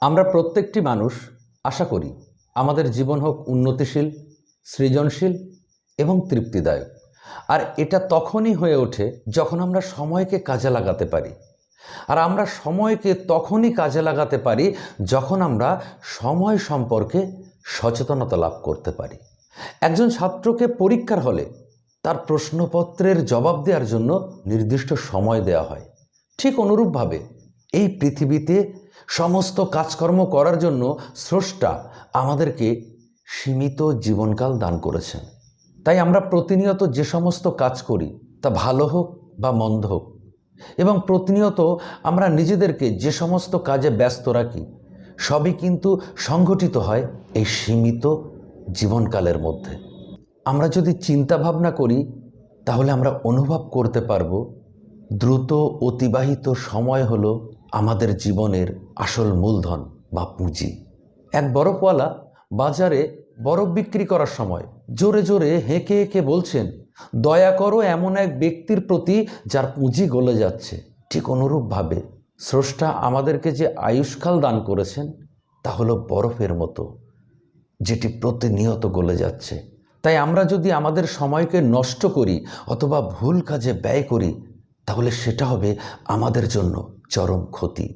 আমরা প্রত্যেকটি মানুষ আশা করি আমাদের জীবন হোক উন্নতিশীল, সৃজনশীল এবং তৃপ্তিদায়ক। আর এটা তখনই হয়ে ওঠে যখন আমরা সময়কে কাজে লাগাতে পারি। আর আমরা সময়কে তখনই কাজে লাগাতে পারি যখন আমরা সময় সম্পর্কে সচেতনতা লাভ করতে পারি। একজন ছাত্রকে পরীক্ষার হলে তার প্রশ্নপত্রের জবাব দেওয়ার জন্য নির্দিষ্ট সময় দেওয়া হয়। ঠিক অনুরূপভাবে এই পৃথিবীতে সমস্ত কাজকর্ম করার জন্য স্রষ্টা আমাদেরকে সীমিত জীবনকাল দান করেছেন। তাই আমরা প্রতিনিয়ত যে সমস্ত কাজ করি তা ভালো হোক বা মন্দ হোক, এবং প্রতিনিয়ত আমরা নিজেদেরকে যে সমস্ত কাজে ব্যস্ত রাখি সবই কিন্তু সংগঠিত হয় এই সীমিত জীবনকালের মধ্যে। আমরা যদি চিন্তা ভাবনা করি তাহলে আমরা অনুভব করতে পারব দ্রুত অতিবাহিত সময় হলো আমাদের জীবনের আসল মূলধন বা পুঁজি। এক বরফওয়ালা বাজারে বরফ বিক্রি করার সময় জোরে জোরে হেঁকে হেঁকে বলছেন, দয়া করো এমন এক ব্যক্তির প্রতি যার পুঁজি গলে যাচ্ছে। ঠিক অনুরূপভাবে স্রষ্টা আমাদেরকে যে আয়ুষ্কাল দান করেছেন তা হলো বরফের মতো, যেটি প্রতিনিয়ত গলে যাচ্ছে। তাই আমরা যদি আমাদের সময়কে নষ্ট করি অথবা ভুল কাজে ব্যয় করি তাহলে সেটা হবে আমাদের জন্য চরম ক্ষতি।